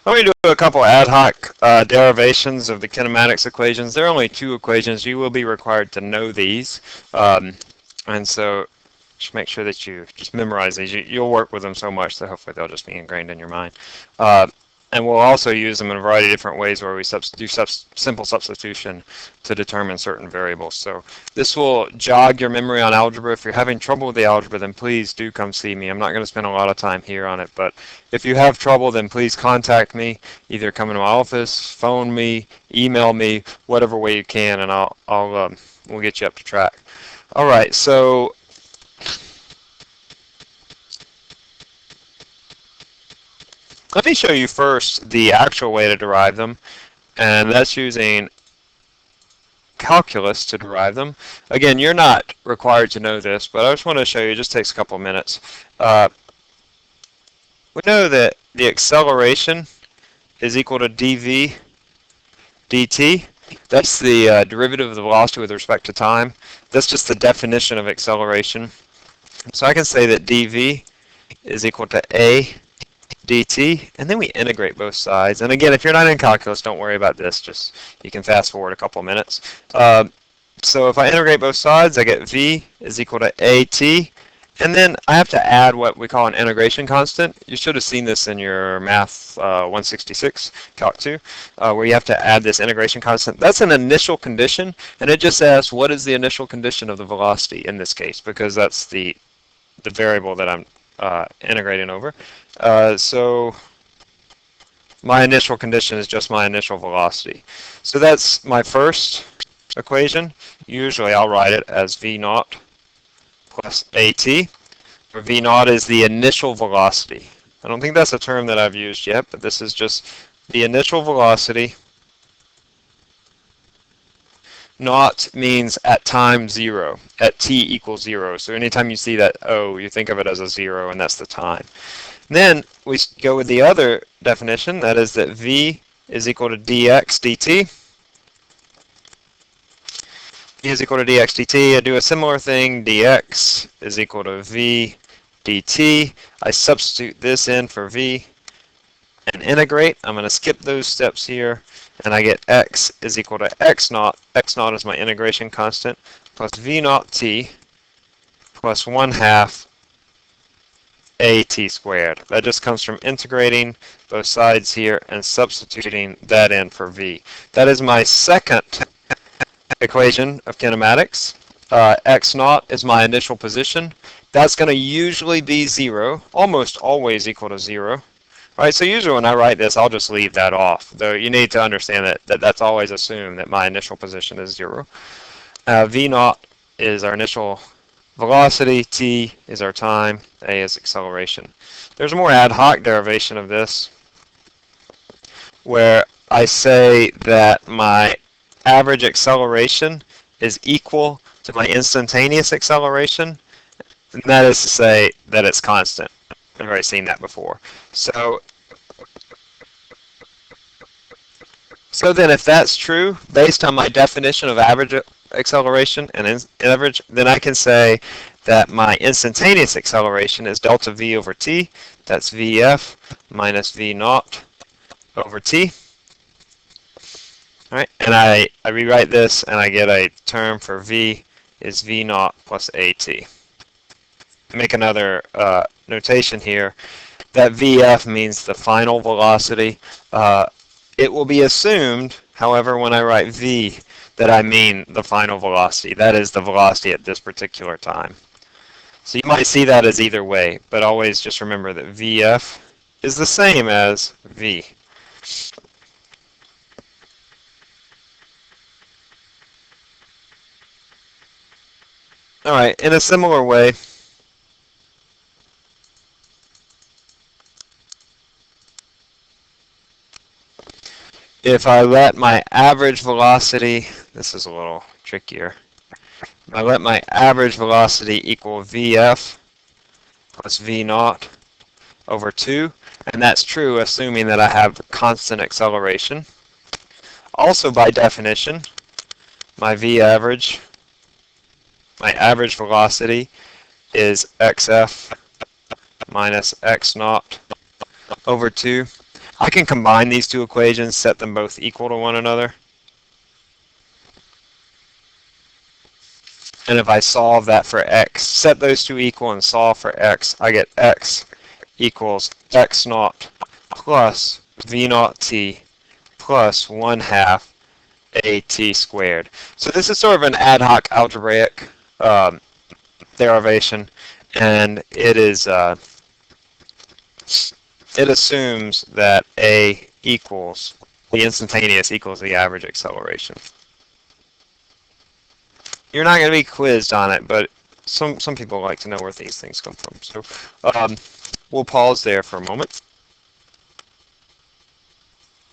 Let me do a couple ad hoc derivations of the kinematics equations. There are only two equations. You will be required to know these. And so just make sure that you just memorize these. You'll work with them so much that hopefully they'll just be ingrained in your mind. And we'll also use them in a variety of different ways where we do simple substitution to determine certain variables. So this will jog your memory on algebra. If you're having trouble with the algebra, then please do come see me. I'm not going to spend a lot of time here on it, but if you have trouble, then please contact me. Either come into my office, phone me, email me, whatever way you can, and we'll get you up to track. All right, so let me show you first the actual way to derive them, and that's using calculus to derive them. Again, you're not required to know this, but I just want to show you. It just takes a couple of minutes. We know that the acceleration is equal to dv dt. That's the derivative of the velocity with respect to time. That's just the definition of acceleration. So I can say that dv is equal to a dt, and then we integrate both sides. And again, if you're not in calculus, don't worry about this. Just you can fast forward a couple minutes. So if I integrate both sides, I get v is equal to at, and then I have to add what we call an integration constant. You should have seen this in your math 166, calc 2, where you have to add this integration constant. That's an initial condition, and it just asks what is the initial condition of the velocity in this case, because that's the variable that I'm integrating over. So my initial condition is just my initial velocity. So that's my first equation. Usually I'll write it as v naught plus at, where v naught is the initial velocity. I don't think that's a term that I've used yet, but this is just the initial velocity. Naught means at time 0, at t equals 0. So anytime you see that O, you think of it as a 0, and that's the time. Then we go with the other definition, that is that v is equal to dx dt. V is equal to dx dt. I do a similar thing, dx is equal to v dt. I substitute this in for v and integrate. I'm going to skip those steps here, and I get x is equal to x naught. X naught is my integration constant, plus v naught t plus 1/2 at squared. That just comes from integrating both sides here and substituting that in for v. That is my second equation of kinematics. X naught is my initial position. That's going to usually be 0, almost always equal to 0. All right, so usually when I write this, I'll just leave that off, though you need to understand that that's always assumed that my initial position is 0. V naught is our initial velocity, t is our time, a is acceleration. There's a more ad hoc derivation of this, where I say that my average acceleration is equal to my instantaneous acceleration, and that is to say that it's constant. I've already seen that before. So then if that's true, based on my definition of average acceleration and average, then I can say that my instantaneous acceleration is delta v over t. That's vf minus v naught over t. All right, and I rewrite this, and I get a term for v is v naught plus at. Make another notation here. That vf means the final velocity. It will be assumed, however, when I write v, that I mean the final velocity. That is the velocity at this particular time. So you might see that as either way, but always just remember that vf is the same as v. All right, in a similar way, if I let my average velocity, this is a little trickier, I let my average velocity equal vf plus v naught over 2, and that's true assuming that I have constant acceleration. Also by definition, my average velocity is xf minus x naught over 2. I can combine these two equations, set them both equal to one another. And if I solve that for x, set those two equal and solve for x, I get x equals x naught plus v naught t plus 1/2 at squared. So this is sort of an ad hoc algebraic derivation, and it assumes that a equals the instantaneous equals the average acceleration. You're not going to be quizzed on it, but some people like to know where these things come from. So we'll pause there for a moment.